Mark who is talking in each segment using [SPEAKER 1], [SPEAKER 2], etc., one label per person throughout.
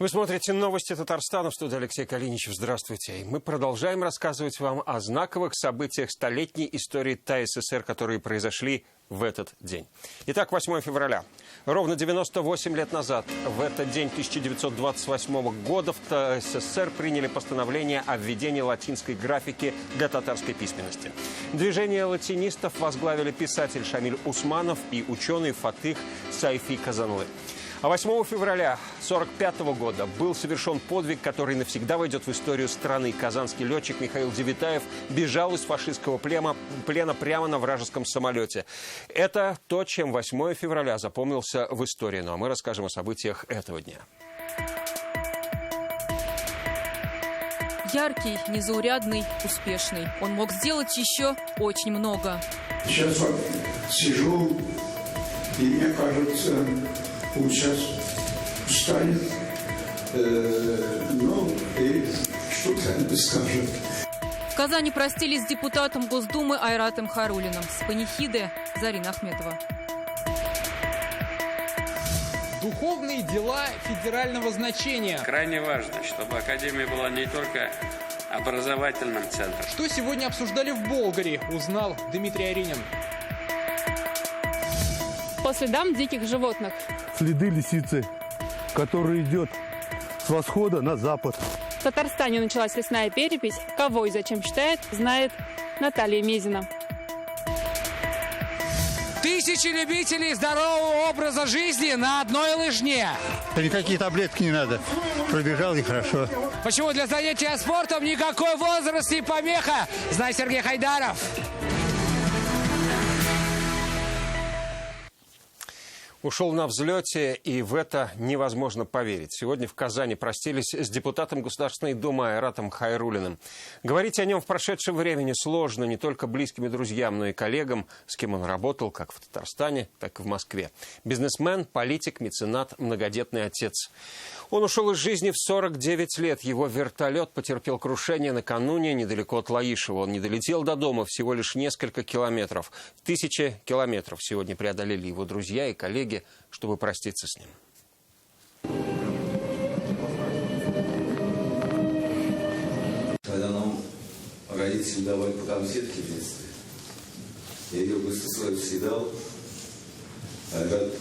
[SPEAKER 1] Вы смотрите новости Татарстана. В студии Алексей Калиничев. Здравствуйте. И мы продолжаем рассказывать вам о знаковых событиях столетней истории ТАССР, которые произошли в этот день. Итак, 8 февраля. Ровно 98 лет назад, в этот день 1928 года, в ТАССР приняли постановление о введении латинской графики для татарской письменности. Движение латинистов возглавили писатель Шамиль Усманов и ученый Фатых Сайфи Казанлы. А 8 февраля 1945 года был совершен подвиг, который навсегда войдет в историю страны. Казанский летчик Михаил Девитаев бежал из фашистского плена прямо на вражеском самолете. Это то, чем 8 февраля запомнился в истории. Ну а мы расскажем о событиях этого дня.
[SPEAKER 2] Яркий, незаурядный, успешный. Он мог сделать еще очень много.
[SPEAKER 3] Сейчас вот сижу, и мне кажется, сейчас встанет, и что-то скажет.
[SPEAKER 2] В Казани простились с депутатом Госдумы Айратом Хайруллиным. С панихиды Зарина Ахметова.
[SPEAKER 4] Духовные дела федерального значения.
[SPEAKER 5] Крайне важно, чтобы Академия была не только образовательным центром.
[SPEAKER 4] Что сегодня обсуждали в Болгаре, узнал Дмитрий Аринин.
[SPEAKER 6] По следам диких животных.
[SPEAKER 7] Следы лисицы, которая идет с восхода на запад.
[SPEAKER 6] В Татарстане началась лесная перепись. Кого и зачем считает, знает Наталья Мезина.
[SPEAKER 8] Тысячи любителей здорового образа жизни на одной лыжне.
[SPEAKER 9] Никакие таблетки не надо. Пробежал и хорошо.
[SPEAKER 8] Почему для занятия спортом никакой возраст не помеха? Знает Сергей Хайдаров.
[SPEAKER 1] Ушел на взлете, и в это невозможно поверить. Сегодня в Казани простились с депутатом Государственной Думы Айратом Хайруллиным. Говорить о нем в прошедшем времени сложно не только близким и друзьям, но и коллегам, с кем он работал как в Татарстане, так и в Москве. Бизнесмен, политик, меценат, многодетный отец. Он ушел из жизни в 49 лет. Его вертолет потерпел крушение накануне недалеко от Лаишева. Он не долетел до дома всего лишь несколько километров. 1000 километров сегодня преодолели его друзья и коллеги, чтобы проститься с ним.
[SPEAKER 10] Когда нам родители давали по конфетке в детстве, я ее быстро свою съедал, а Айрат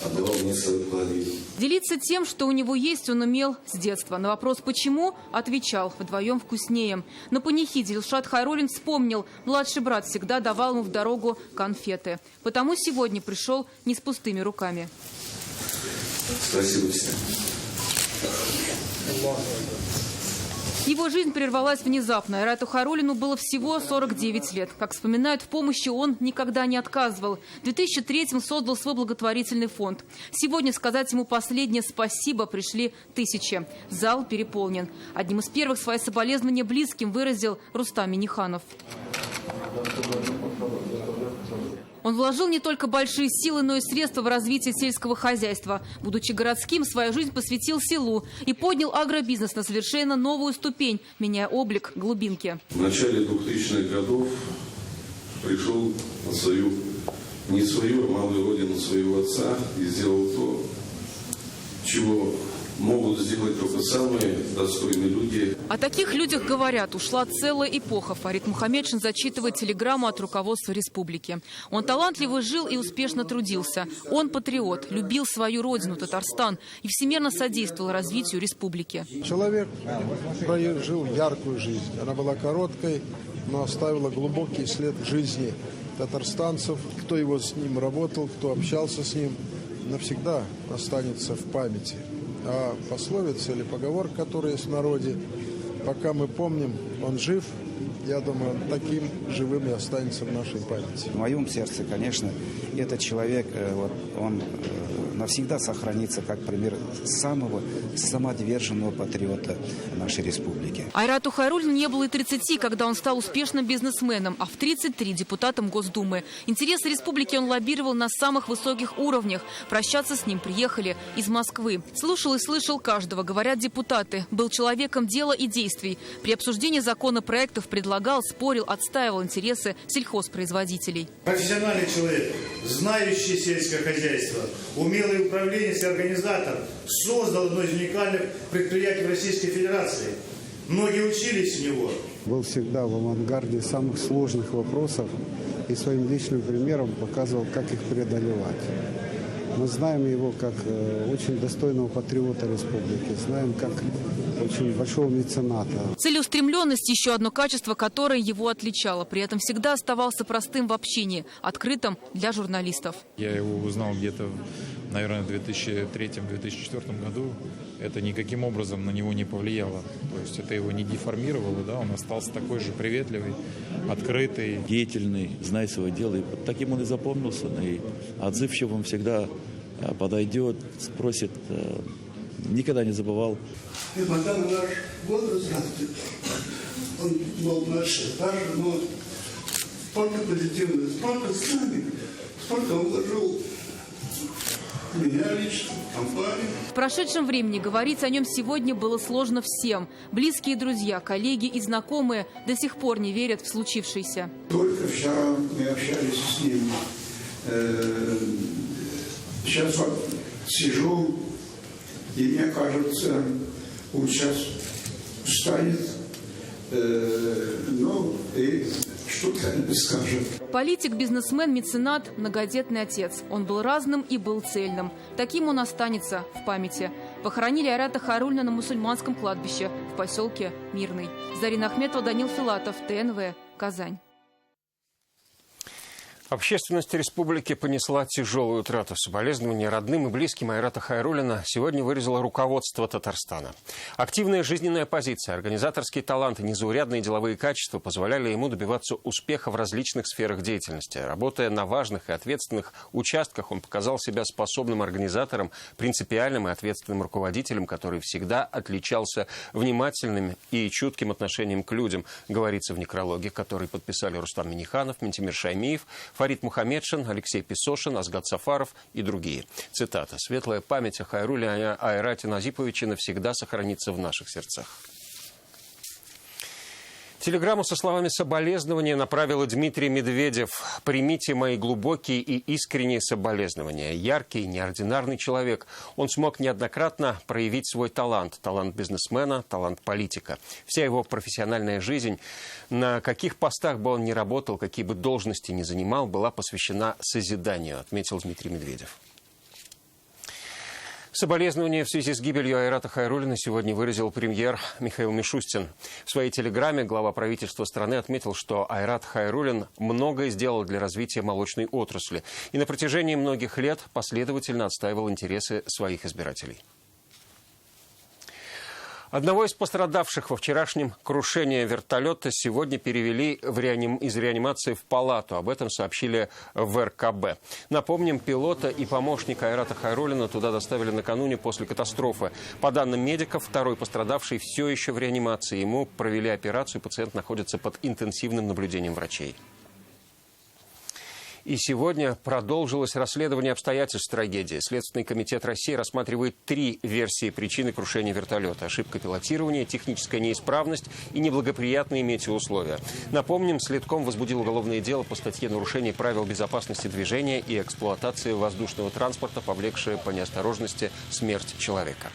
[SPEAKER 10] отдавал мне свою половину.
[SPEAKER 2] Делиться тем, что у него есть, он умел с детства. На вопрос «почему?» отвечал: вдвоем вкуснее. На панихиде Илшат Хайруллин вспомнил: младший брат всегда давал ему в дорогу конфеты. Потому сегодня пришел не с пустыми руками.
[SPEAKER 10] Спасибо всем.
[SPEAKER 2] Его жизнь прервалась внезапно. Айрату Хайруллину было всего 49 лет. Как вспоминают, в помощи он никогда не отказывал. В 2003-м создал свой благотворительный фонд. Сегодня сказать ему последнее спасибо пришли тысячи. Зал переполнен. Одним из первых свои соболезнования близким выразил Рустам Миниханов. Он вложил не только большие силы, но и средства в развитие сельского хозяйства. Будучи городским, свою жизнь посвятил селу и поднял агробизнес на совершенно новую ступень, меняя облик глубинки.
[SPEAKER 10] В начале 2000-х годов пришел на свою, не свою, а малую родину своего отца и сделал то, чего могут сделать только самые достойные люди.
[SPEAKER 2] О таких людях говорят. Ушла целая эпоха. Фарид Мухаммедшин зачитывает телеграмму от руководства республики. Он талантливо жил и успешно трудился. Он патриот, любил свою родину, Татарстан, и всемирно содействовал развитию республики.
[SPEAKER 11] Человек прожил яркую жизнь. Она была короткой, но оставила глубокий след в жизни татарстанцев. Кто его с ним работал, кто общался с ним, навсегда останется в памяти. А пословица или поговорка, которая есть в народе: пока мы помним, он жив, я думаю, он таким живым и останется в нашей памяти.
[SPEAKER 12] В моем сердце, конечно, этот человек, он навсегда сохранится как пример самого самоотверженного патриота нашей республики.
[SPEAKER 2] Айрату Хайруллину не было и 30, когда он стал успешным бизнесменом, а в 33 – депутатом Госдумы. Интересы республики он лоббировал на самых высоких уровнях. Прощаться с ним приехали из Москвы. Слушал и слышал каждого, говорят депутаты. Был человеком дела и действий. При обсуждении законопроектов предлагал, спорил, отстаивал интересы сельхозпроизводителей.
[SPEAKER 13] Профессиональный человек, знающий сельское хозяйство, умелый управленец и организатор, создал одно из уникальных предприятий в Российской Федерации. Многие учились у него.
[SPEAKER 14] Был всегда в авангарде самых сложных вопросов и своим личным примером показывал, как их преодолевать. Мы знаем его как очень достойного патриота республики, знаем как очень большого мецената.
[SPEAKER 2] Целеустремленность – еще одно качество, которое его отличало. При этом всегда оставался простым в общении, открытым для журналистов.
[SPEAKER 15] Я его узнал где-то, наверное, в 2003-2004 году. Это никаким образом на него не повлияло. То есть это его не деформировало, да? Он остался такой же приветливый, открытый.
[SPEAKER 16] Деятельный, знает свое дело. И таким он и запомнился. И отзывчивым всегда подойдет, спросит, никогда не забывал.
[SPEAKER 3] Несмотря на наш возраст, он был наш даже, но столько позитивного, столько знаний, столько вложил меня лично, компанию.
[SPEAKER 2] В прошедшем времени говорить о нем сегодня было сложно всем. Близкие друзья, коллеги и знакомые до сих пор не верят в случившееся.
[SPEAKER 3] Только вчера мы общались с ним. Сейчас вот сижу, и мне кажется, он сейчас встанет, и что-то скажет.
[SPEAKER 2] Политик, бизнесмен, меценат, многодетный отец. Он был разным и был цельным. Таким он останется в памяти. Похоронили Айрата Хайруллина на мусульманском кладбище в поселке Мирный. Зарина Ахметова, Данил Филатов, ТНВ, Казань.
[SPEAKER 1] Общественность республики понесла тяжелую утрату. Соболезнования родным и близким Айрата Хайруллина сегодня выразило руководство Татарстана. Активная жизненная позиция, организаторский талант и незаурядные деловые качества позволяли ему добиваться успеха в различных сферах деятельности. Работая на важных и ответственных участках, он показал себя способным организатором, принципиальным и ответственным руководителем, который всегда отличался внимательным и чутким отношением к людям, говорится в некрологе, который подписали Рустам Минниханов, Ментимир Шаймиев, Фарид Мухамедшин, Алексей Песошин, Азгат Сафаров и другие. Цитата. «Светлая память о Хайруллине Айрате Назиповиче навсегда сохранится в наших сердцах». Телеграмму со словами соболезнования направил Дмитрий Медведев. «Примите мои глубокие и искренние соболезнования. Яркий, неординарный человек. Он смог неоднократно проявить свой талант. Талант бизнесмена, талант политика. Вся его профессиональная жизнь, на каких постах бы он ни работал, какие бы должности ни занимал, была посвящена созиданию», отметил Дмитрий Медведев. Соболезнования в связи с гибелью Айрата Хайруллина сегодня выразил премьер Михаил Мишустин. В своей телеграмме глава правительства страны отметил, что Айрат Хайруллин многое сделал для развития молочной отрасли и на протяжении многих лет последовательно отстаивал интересы своих избирателей. Одного из пострадавших во вчерашнем крушении вертолета сегодня перевели из реанимации в палату. Об этом сообщили в РКБ. Напомним, пилота и помощника Айрата Хайруллина туда доставили накануне после катастрофы. По данным медиков, второй пострадавший все еще в реанимации. Ему провели операцию, пациент находится под интенсивным наблюдением врачей. И сегодня продолжилось расследование обстоятельств трагедии. Следственный комитет России рассматривает 3 версии причины крушения вертолета. Ошибка пилотирования, техническая неисправность и неблагоприятные метеоусловия. Напомним, следком возбудил уголовное дело по статье «Нарушение правил безопасности движения и эксплуатации воздушного транспорта, повлекшее по неосторожности смерть человека».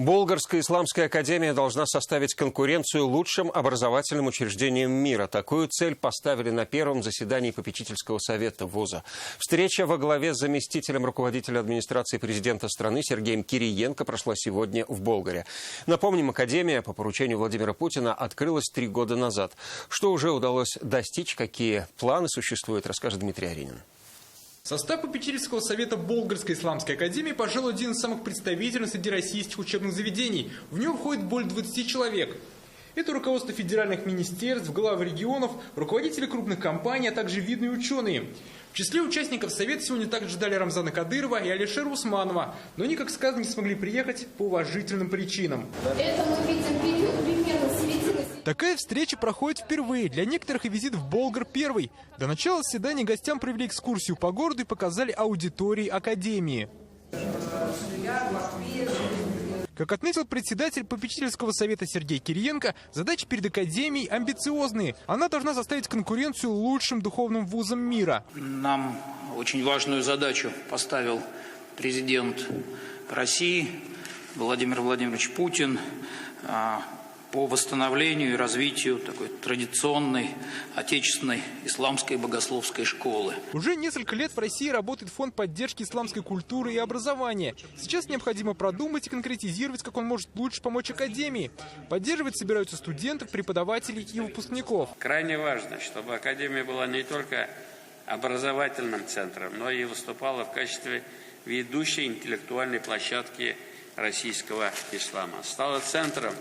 [SPEAKER 1] Болгарская исламская академия должна составить конкуренцию лучшим образовательным учреждениям мира. Такую цель поставили на первом заседании попечительского совета вуза. Встреча во главе с заместителем руководителя администрации президента страны Сергеем Кириенко прошла сегодня в Болгаре. Напомним, академия по поручению Владимира Путина открылась 3 года назад. Что уже удалось достичь, какие планы существуют, расскажет Дмитрий Аринин.
[SPEAKER 4] Состав попечительского совета Болгарской исламской академии, пожалуй, один из самых представительных среди российских учебных заведений. В него входит более 20 человек. Это руководство федеральных министерств, главы регионов, руководители крупных компаний, а также видные ученые. В числе участников совета сегодня также ждали Рамзана Кадырова и Алишера Усманова, но они, как сказано, не смогли приехать по уважительным причинам.
[SPEAKER 17] Это мы видим период примерно с 9
[SPEAKER 4] Такая встреча проходит впервые. Для некоторых и визит в Болгар первый. До начала заседания гостям провели экскурсию по городу и показали аудитории академии. Как отметил председатель попечительского совета Сергей Кириенко, задачи перед академией амбициозные. Она должна составить конкуренцию лучшим духовным вузам мира.
[SPEAKER 17] Нам очень важную задачу поставил президент России Владимир Владимирович Путин по восстановлению и развитию такой традиционной отечественной исламской богословской школы.
[SPEAKER 4] Уже несколько лет в России работает фонд поддержки исламской культуры и образования. Сейчас необходимо продумать и конкретизировать, как он может лучше помочь академии. Поддерживать собираются студентов, преподавателей и выпускников.
[SPEAKER 5] Крайне важно, чтобы академия была не только образовательным центром, но и выступала в качестве ведущей интеллектуальной площадки российского ислама. Стала центром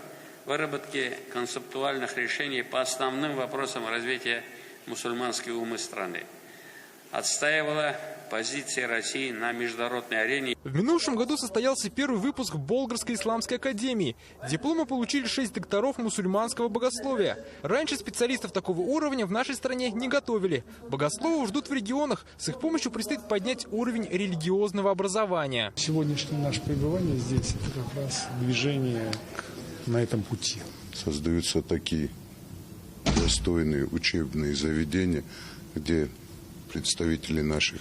[SPEAKER 5] выработки концептуальных решений по основным вопросам развития мусульманской умы страны. Отстаивала позиции России на международной арене.
[SPEAKER 4] В минувшем году состоялся первый выпуск Болгарской исламской академии. Дипломы получили 6 докторов мусульманского богословия. Раньше специалистов такого уровня в нашей стране не готовили. Богословов ждут в регионах. С их помощью предстоит поднять уровень религиозного образования.
[SPEAKER 18] Сегодняшнее наше пребывание здесь – это как раз движение на этом пути.
[SPEAKER 19] Создаются такие достойные учебные заведения, где представители наших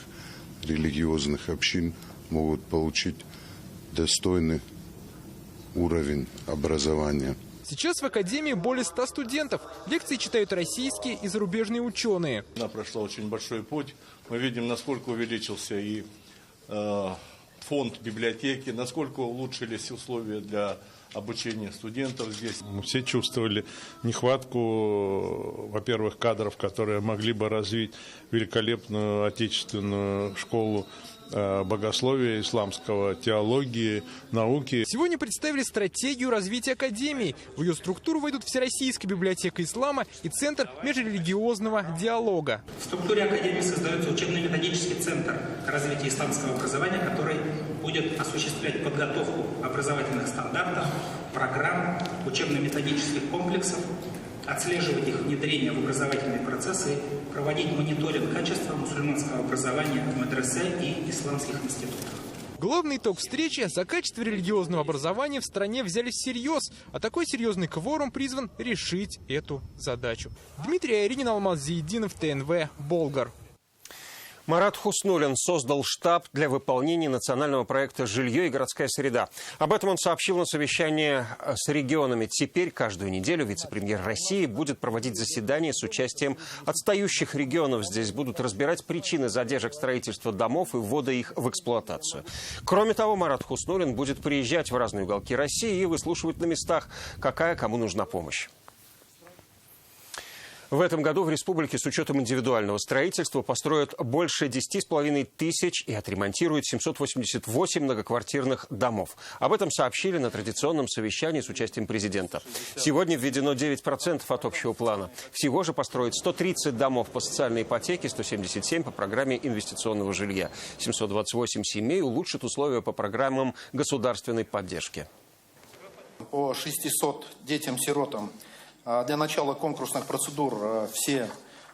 [SPEAKER 19] религиозных общин могут получить достойный уровень образования.
[SPEAKER 4] Сейчас в академии более 100 студентов. Лекции читают российские и зарубежные ученые.
[SPEAKER 20] Она прошла очень большой путь. Мы видим, насколько увеличился и фонд библиотеки, насколько улучшились условия для обучения студентов здесь.
[SPEAKER 18] Мы все чувствовали нехватку, во-первых, кадров, которые могли бы развить великолепную отечественную школу богословия, исламского, теологии, науки.
[SPEAKER 4] Сегодня представили стратегию развития академии. В ее структуру войдут Всероссийская библиотека ислама и Центр межрелигиозного диалога.
[SPEAKER 21] В структуре академии создается учебно-методический центр развития исламского образования, который будет осуществлять подготовку образовательных стандартов, программ, учебно-методических комплексов, отслеживать их внедрение в образовательные процессы, проводить мониторинг качества мусульманского образования в медресе и исламских институтах.
[SPEAKER 4] Главный итог встречи – за качество религиозного образования в стране взялись всерьез, а такой серьезный кворум призван решить эту задачу. Дмитрий Айринин, Алмаз Зиединов, ТНВ, Болгар.
[SPEAKER 1] Марат Хуснуллин создал штаб для выполнения национального проекта «Жилье и городская среда». Об этом он сообщил на совещании с регионами. Теперь каждую неделю вице-премьер России будет проводить заседания с участием отстающих регионов. Здесь будут разбирать причины задержек строительства домов и ввода их в эксплуатацию. Кроме того, Марат Хуснуллин будет приезжать в разные уголки России и выслушивать на местах, какая кому нужна помощь. В этом году в республике с учетом индивидуального строительства построят больше 10,5 тысяч и отремонтируют 788 многоквартирных домов. Об этом сообщили на традиционном совещании с участием президента. Сегодня введено 9% от общего плана. Всего же построят 130 домов по социальной ипотеке, 177 по программе инвестиционного жилья. 728 семей улучшат условия по программам государственной поддержки.
[SPEAKER 22] По 600 детям-сиротам для начала конкурсных процедур все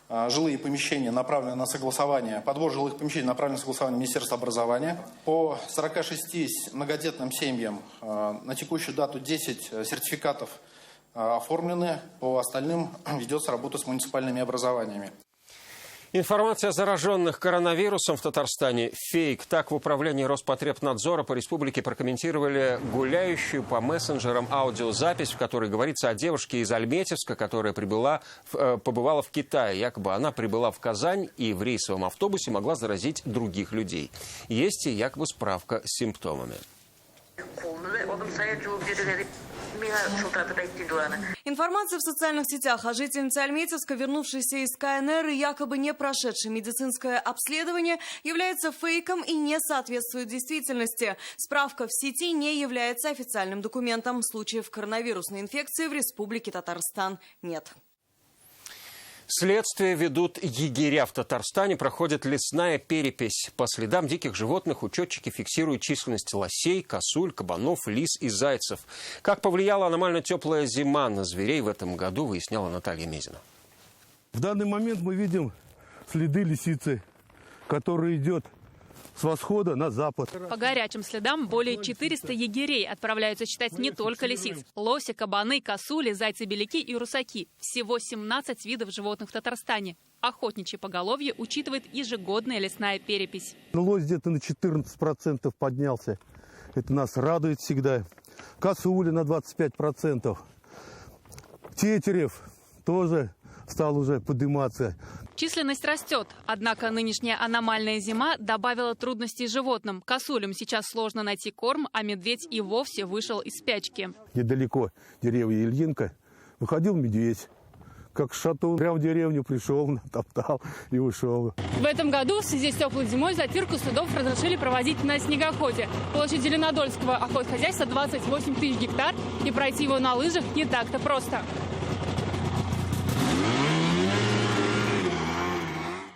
[SPEAKER 22] жилые помещения направлены на согласование, подбор жилых помещений направлен на согласование Министерства образования. По 46 многодетным семьям на текущую дату 10 сертификатов оформлены, по остальным ведется работа с муниципальными образованиями.
[SPEAKER 1] Информация о зараженных коронавирусом в Татарстане – фейк. Так в управлении Роспотребнадзора по республике прокомментировали гуляющую по мессенджерам аудиозапись, в которой говорится о девушке из Альметьевска, которая побывала в Китае. Якобы она прибыла в Казань и в рейсовом автобусе могла заразить других людей. Есть и якобы справка с симптомами.
[SPEAKER 23] Информация в социальных сетях о жительнице Альметьевска, вернувшейся из КНР и якобы не прошедшей медицинское обследование, является фейком и не соответствует действительности. Справка в сети не является официальным документом. Случаев коронавирусной инфекции в Республике Татарстан нет.
[SPEAKER 1] Следствие ведут егеря. В Татарстане проходит лесная перепись. По следам диких животных учетчики фиксируют численность лосей, косуль, кабанов, лис и зайцев. Как повлияла аномально теплая зима на зверей в этом году, выясняла Наталья Мезина.
[SPEAKER 6] В данный момент мы видим следы лисицы, которая идет с восхода на запад.
[SPEAKER 7] По горячим следам более 400 егерей отправляются считать не только лисиц. Лоси, кабаны, косули, зайцы-беляки и русаки. Всего 17 видов животных в Татарстане. Охотничье поголовье учитывает ежегодная лесная перепись.
[SPEAKER 6] Лось где-то на 14% поднялся. Это нас радует всегда. Косули на 25%. Тетерев тоже стал уже подниматься.
[SPEAKER 7] Численность растет, однако нынешняя аномальная зима добавила трудностей животным. Косулям сейчас сложно найти корм, а медведь и вовсе вышел из спячки.
[SPEAKER 6] Недалеко деревня Ильинка выходил медведь. Как шатун, прямо в деревню пришел, натоптал и ушел.
[SPEAKER 7] В этом году в связи с теплой зимой затирку следов разрешили проводить на снегоходе. Площадь Зеленодольского охотхозяйства 28 тысяч гектар, и пройти его на лыжах не так-то просто.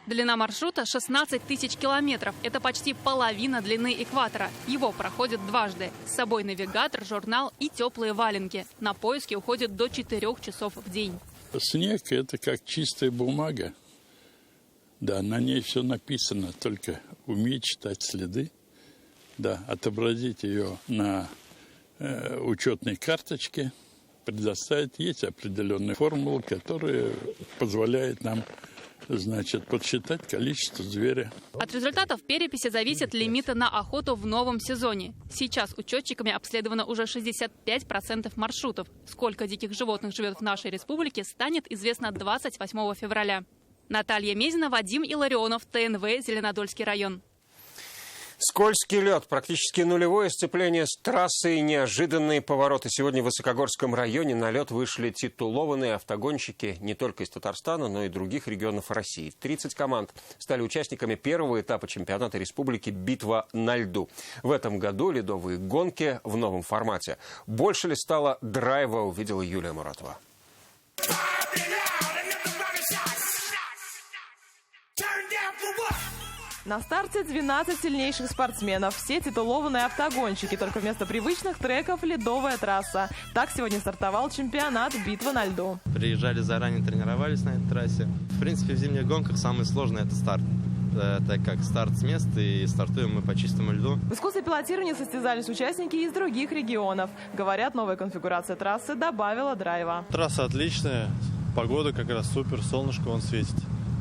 [SPEAKER 7] Длина маршрута 16 тысяч километров. Это почти половина длины экватора. Его проходят дважды. С собой навигатор, журнал и теплые валенки. На поиски уходит до 4 часов в день.
[SPEAKER 9] Снег – это как чистая бумага. Да, на ней все написано, только уметь читать следы. Да, отобразить ее на учетной карточке, предоставить. Есть определенные формулы, которые позволяют нам, значит, подсчитать количество зверя.
[SPEAKER 7] От результатов переписи зависят лимиты на охоту в новом сезоне. Сейчас учетчиками обследовано уже 65% маршрутов. Сколько диких животных живет в нашей республике, станет известно 28 февраля. Наталья Мезина, Вадим Илларионов, ТНВ, Зеленодольский район.
[SPEAKER 1] Скользкий лед, практически нулевое сцепление с трассой и неожиданные повороты. Сегодня в Высокогорском районе на лед вышли титулованные автогонщики не только из Татарстана, но и других регионов России. 30 команд стали участниками первого этапа чемпионата республики «Битва на льду». В этом году ледовые гонки в новом формате. Больше ли стало драйва, увидела Юлия Муратова.
[SPEAKER 24] На старте 12 сильнейших спортсменов. Все титулованные автогонщики, только вместо привычных треков ледовая трасса. Так сегодня стартовал чемпионат «Битва на льду».
[SPEAKER 25] Приезжали заранее, тренировались на этой трассе. В принципе, в зимних гонках самое сложное – это старт. Так как старт с места, и стартуем мы по чистому льду.
[SPEAKER 24] В искусстве пилотирования состязались участники из других регионов. Говорят, новая конфигурация трассы добавила драйва.
[SPEAKER 26] Трасса отличная, погода как раз супер, солнышко вон светит.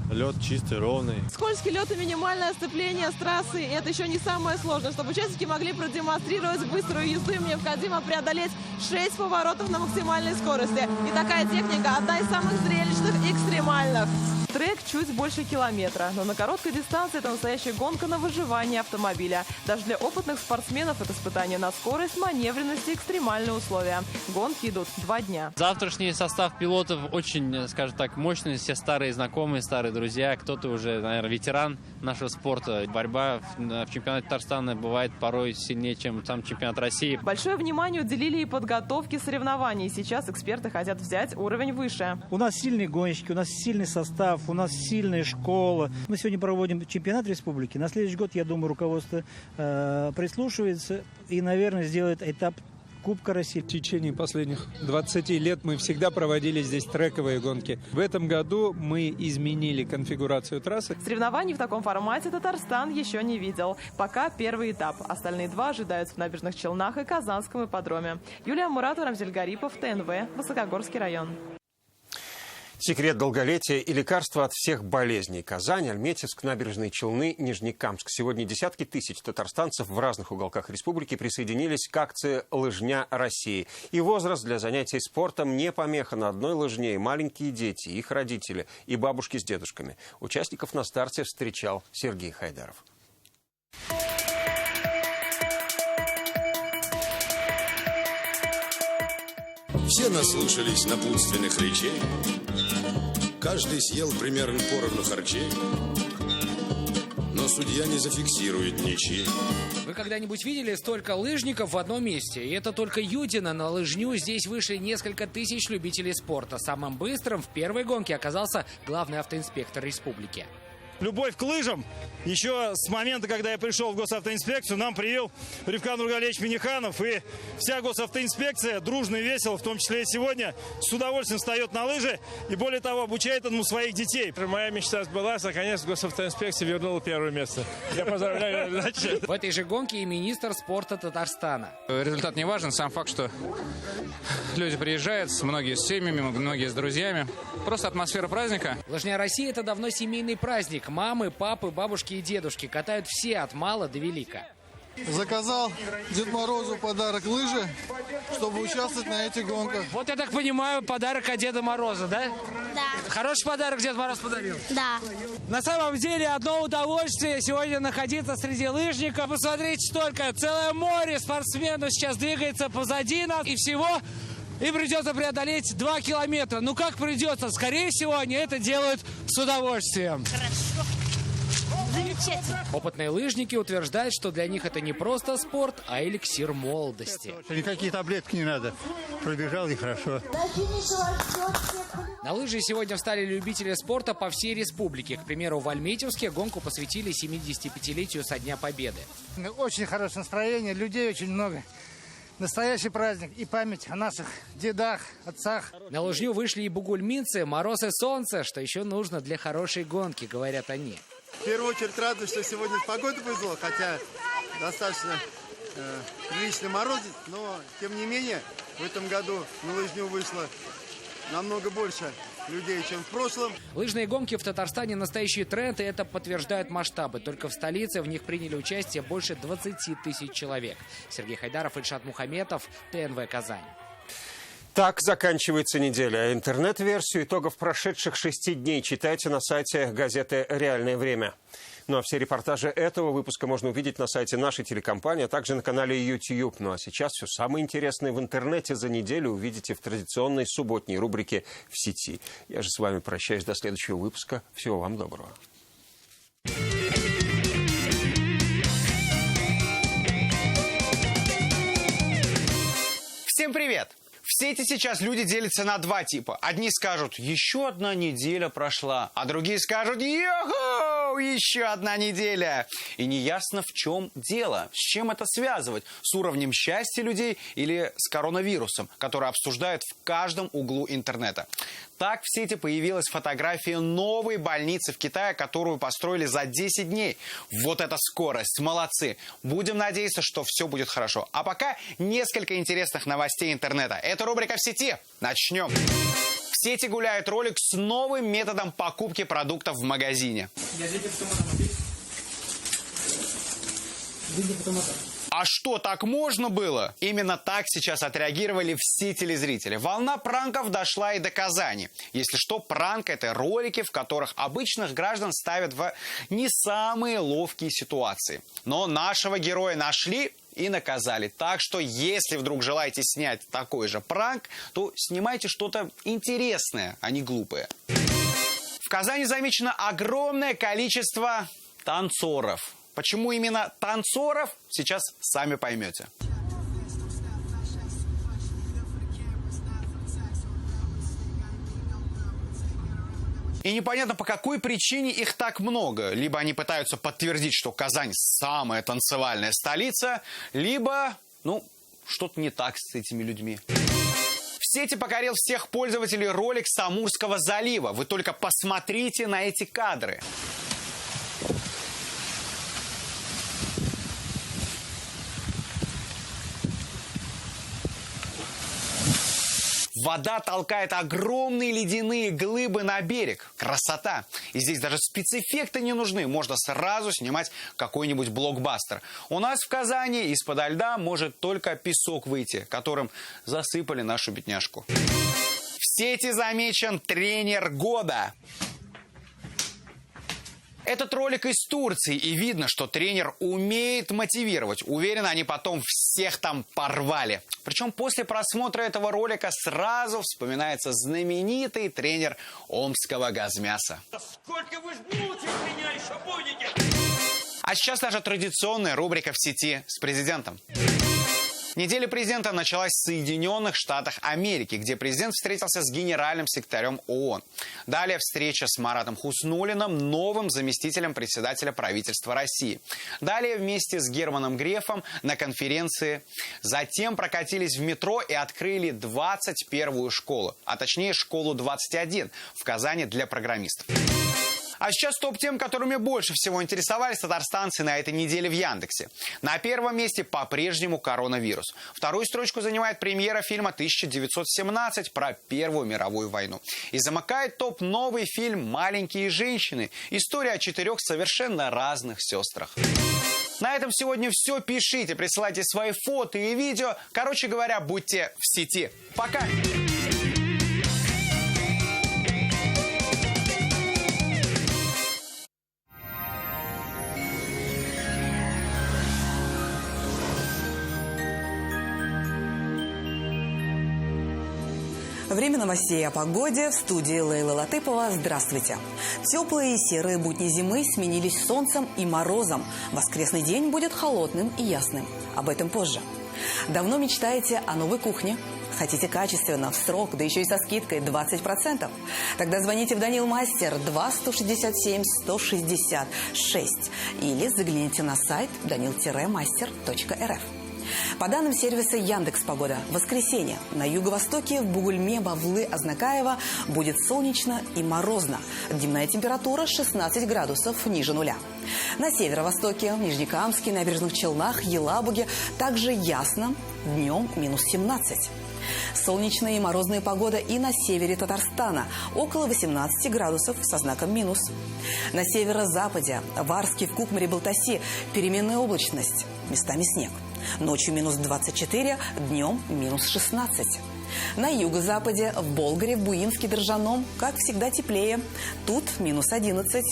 [SPEAKER 26] Лед чистый, ровный.
[SPEAKER 24] Скользкий лед и минимальное сцепление с трассой – это еще не самое сложное. Чтобы участники могли продемонстрировать быструю езду, им необходимо преодолеть 6 поворотов на максимальной скорости. И такая техника – одна из самых зрелищных и экстремальных. Трек чуть больше километра, но на короткой дистанции это настоящая гонка на выживание автомобиля. Даже для опытных спортсменов это испытание на скорость, маневренность и экстремальные условия. Гонки идут 2 дня.
[SPEAKER 27] Завтрашний состав пилотов очень, скажем так, мощный. Все старые знакомые, старые друзья. Кто-то уже, наверное, ветеран нашего спорта. Борьба в чемпионате Татарстана бывает порой сильнее, чем сам чемпионат России.
[SPEAKER 24] Большое внимание уделили и подготовке соревнований. Сейчас эксперты хотят взять уровень выше.
[SPEAKER 28] У нас сильные гонщики, у нас сильный состав. У нас сильная школа. Мы сегодня проводим чемпионат республики. На следующий год, я думаю, руководство прислушивается и, наверное, сделает этап Кубка России.
[SPEAKER 29] В течение последних 20 лет мы всегда проводили здесь трековые гонки. В этом году мы изменили конфигурацию трассы.
[SPEAKER 24] Соревнований в таком формате Татарстан еще не видел. Пока первый этап. Остальные 2 ожидаются в Набережных Челнах и Казанском ипподроме. Юлия Муратова, Рамзель Гарипов, ТНВ, Высокогорский район.
[SPEAKER 1] Секрет долголетия и лекарства от всех болезней. Казань, Альметьевск, Набережные Челны, Нижнекамск. Сегодня десятки тысяч татарстанцев в разных уголках республики присоединились к акции «Лыжня России». И возраст для занятий спортом не помеха. На одной лыжне и маленькие дети, их родители, и бабушки с дедушками. Участников на старте встречал Сергей Хайдаров.
[SPEAKER 30] Все наслушались напутственных речей, каждый съел примерно поровну харчей, но но судья не зафиксирует ничьи.
[SPEAKER 2] Вы когда-нибудь видели столько лыжников в одном месте? И это только Юдино. На лыжню здесь вышли несколько тысяч любителей спорта. Самым быстрым в первой гонке оказался главный автоинспектор республики.
[SPEAKER 3] Любовь к лыжам еще с момента, когда я пришел в госавтоинспекцию, нам привил Ревкан Нургалевич Миниханов. И вся госавтоинспекция дружно и весело, в том числе и сегодня, с удовольствием встает на лыжи и, более того, обучает этому своих детей.
[SPEAKER 8] Моя мечта сбылась, наконец госавтоинспекция вернула первое место. Я поздравляю.
[SPEAKER 2] В этой же гонке и министр спорта Татарстана.
[SPEAKER 10] Результат не важен, сам факт, что люди приезжают, многие с семьями, многие с друзьями. Просто атмосфера праздника.
[SPEAKER 2] Лыжня России – это давно семейный праздник. Мамы, папы, бабушки и дедушки катают все от мала до велика.
[SPEAKER 11] Заказал Деду Морозу подарок лыжи, чтобы участвовать на этих гонках.
[SPEAKER 2] Вот я так понимаю, подарок от Деда Мороза, да?
[SPEAKER 12] Да.
[SPEAKER 2] Хороший подарок Дед Мороз подарил?
[SPEAKER 12] Да.
[SPEAKER 2] На самом деле одно удовольствие сегодня находиться среди лыжников. Посмотрите только, целое море спортсменов сейчас двигается позади нас. И всего им придется преодолеть 2 километра. Ну как придется? Скорее всего, они это делают с удовольствием.
[SPEAKER 12] Хорошо. Замечательно.
[SPEAKER 2] Опытные лыжники утверждают, что для них это не просто спорт, а эликсир молодости.
[SPEAKER 13] Никакие таблетки не надо. Пробежал и хорошо.
[SPEAKER 2] На лыжи сегодня встали любители спорта по всей республике. К примеру, в Альметьевске гонку посвятили 75-летию со Дня Победы.
[SPEAKER 11] Очень хорошее настроение, людей очень много. Настоящий праздник и память о наших дедах, отцах.
[SPEAKER 2] На лыжню вышли и бугульминцы, мороз и солнце, что еще нужно для хорошей гонки, говорят они.
[SPEAKER 11] В первую очередь радуюсь, что сегодня погода повезло, хотя достаточно прилично морозит, но тем не менее в этом году на лыжню вышло намного больше людей, чем в прошлом.
[SPEAKER 2] Лыжные гонки в Татарстане настоящий тренд, и это подтверждают масштабы. Только в столице в них приняли участие больше 20 тысяч человек. Сергей Хайдаров, Ильшат Мухаметов, ТНВ Казань.
[SPEAKER 1] Так заканчивается неделя. Интернет-версию итогов прошедших 6 дней читайте на сайте газеты «Реальное время». Ну а все репортажи этого выпуска можно увидеть на сайте нашей телекомпании, а также на канале YouTube. Ну а сейчас все самое интересное в интернете за неделю увидите в традиционной субботней рубрике «В сети». Я же с вами прощаюсь до следующего выпуска. Всего вам доброго.
[SPEAKER 14] Всем привет! В сети сейчас люди делятся на 2 типа. Одни скажут, еще 1 неделя прошла, а другие скажут, йо-хо, еще 1 неделя. И неясно, в чем дело, с чем это связывать, с уровнем счастья людей или с коронавирусом, который обсуждают в каждом углу интернета. Так в сети появилась фотография новой больницы в Китае, которую построили за 10 дней. Вот это скорость, молодцы. Будем надеяться, что все будет хорошо. А пока несколько интересных новостей интернета. Это рубрика «В сети». Начнем. В сети гуляет ролик с новым методом покупки продуктов в магазине. А что, так можно было? Именно так сейчас отреагировали все телезрители. Волна пранков дошла и до Казани. Если что, пранк – это ролики, в которых обычных граждан ставят в не самые ловкие ситуации. Но нашего героя нашли и наказали. Так что, если вдруг желаете снять такой же пранк, то снимайте что-то интересное, а не глупое. В Казани замечено огромное количество танцоров. Почему именно танцоров, сейчас сами поймете. И непонятно, по какой причине их так много. Либо они пытаются подтвердить, что Казань самая танцевальная столица, либо, что-то не так с этими людьми. В сети покорил всех пользователей ролик с Амурского залива. Вы только посмотрите на эти кадры. Вода толкает огромные ледяные глыбы на берег. Красота! И здесь даже спецэффекты не нужны. Можно сразу снимать какой-нибудь блокбастер. У нас в Казани из-подо льда может только песок выйти, которым засыпали нашу бедняжку. В сети замечен тренер года. Этот ролик из Турции, и видно, что тренер умеет мотивировать. Уверен, они потом всех там порвали. Причем после просмотра этого ролика сразу вспоминается знаменитый тренер Омского Газмяса.
[SPEAKER 15] Сколько вы жмутить меня еще будете?
[SPEAKER 14] А сейчас наша традиционная рубрика «В сети с президентом». Неделя президента началась в Соединенных Штатах Америки, где президент встретился с генеральным секретарем ООН. Далее встреча с Маратом Хуснуллиным, новым заместителем председателя правительства России. Далее вместе с Германом Грефом на конференции. Затем прокатились в метро и открыли 21-ю школу, а точнее школу 21 в Казани для программистов. А сейчас топ-тем, которыми больше всего интересовались татарстанцы на этой неделе в Яндексе. На первом месте по-прежнему коронавирус. Вторую строчку занимает премьера фильма 1917 про Первую мировую войну. И замыкает топ новый фильм «Маленькие женщины». История о 4 совершенно разных сестрах. На этом сегодня все. Пишите, присылайте свои фото и видео. Короче говоря, будьте в сети. Пока!
[SPEAKER 4] Время новостей о погоде. В студии Лейла Латыпова. Здравствуйте. Теплые и серые будни зимы сменились солнцем и морозом. Воскресный день будет холодным и ясным. Об этом позже. Давно мечтаете о новой кухне? Хотите качественно, в срок, да еще и со скидкой 20%? Тогда звоните в Данил Мастер 2-167-166 или загляните на сайт danil-master.rf. По данным сервиса Яндекс.Погода, в воскресенье на юго-востоке в Бугульме, Бавлы, Азнакаево будет солнечно и морозно. Дневная температура 16 градусов ниже нуля. На северо-востоке, в Нижнекамске, Набережных Челнах, Елабуге также ясно, днем минус 17. Солнечная и морозная погода и на севере Татарстана, около 18 градусов со знаком минус. На северо-западе, в Арске, в Кукмаре, Балтаси переменная облачность, местами снег. Ночью минус 24, днем минус 16. На юго-западе, в Болгаре, в Буинске, Держаном, как всегда, теплее. Тут минус 11.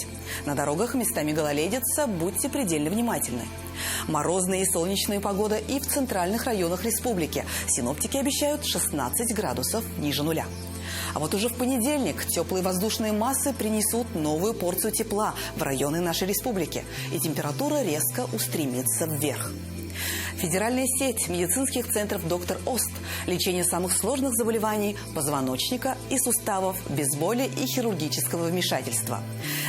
[SPEAKER 4] На дорогах местами гололедица, будьте предельно внимательны. Морозная и солнечная погода и в центральных районах республики. Синоптики обещают 16 градусов ниже нуля. А вот уже в понедельник теплые воздушные массы принесут новую порцию тепла в районы нашей республики. И температура резко устремится вверх. Федеральная сеть медицинских центров «Доктор Ост». Лечение самых сложных заболеваний позвоночника и суставов без боли и хирургического вмешательства.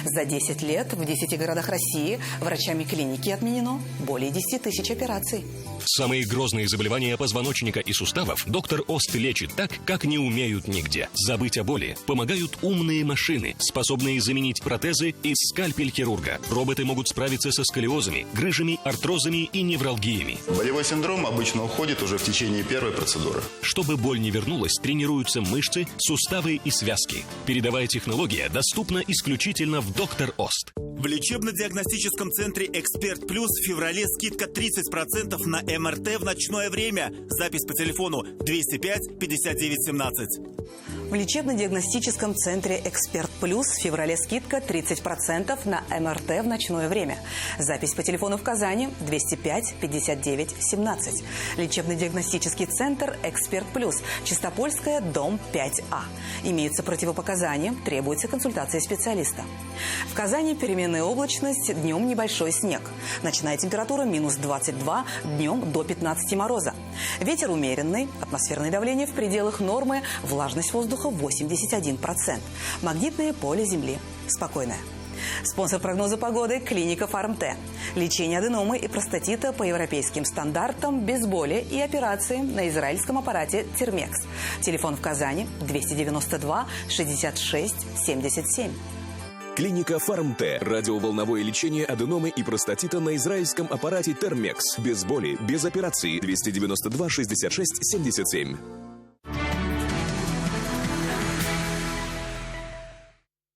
[SPEAKER 4] За 10 лет в 10 городах России врачами клиники отменено более 10 тысяч операций.
[SPEAKER 5] Самые грозные заболевания позвоночника и суставов доктор Ост лечит так, как не умеют нигде. Забыть о боли помогают умные машины, способные заменить протезы и скальпель хирурга. Роботы могут справиться со сколиозами, грыжами, артрозами и невралгиями.
[SPEAKER 15] Болевой синдром обычно уходит уже в течение первой процедуры.
[SPEAKER 5] Чтобы боль не вернулась, тренируются мышцы, суставы и связки. Передовая технология доступна исключительно в «Доктор Ост».
[SPEAKER 16] В лечебно-диагностическом центре «Эксперт Плюс» в феврале скидка 30% на МРТ в ночное время. Запись по телефону 205 59 17.
[SPEAKER 4] В лечебно-диагностическом центре «Эксперт Плюс» в феврале скидка 30% на МРТ в ночное время. Запись по телефону в Казани 205 59 17. Лечебно-диагностический центр «Эксперт Плюс», Чистопольская, дом 5А. Имеются противопоказания, требуется консультация специалиста. В Казани переменная облачность, днем небольшой снег. Ночная температура минус 22, днем до 15 мороза. Ветер умеренный, атмосферное давление в пределах нормы, влажность воздуха 81%. Магнитное поле Земли спокойное. Спонсор прогноза погоды – клиника Фармте. Лечение аденомы и простатита по европейским стандартам, без боли и операции на израильском аппарате Термекс. Телефон в Казани 292 66 77.
[SPEAKER 17] Клиника Фармте. Радиоволновое лечение аденомы и простатита на израильском аппарате Термекс. Без боли, без операции. 292 66 77.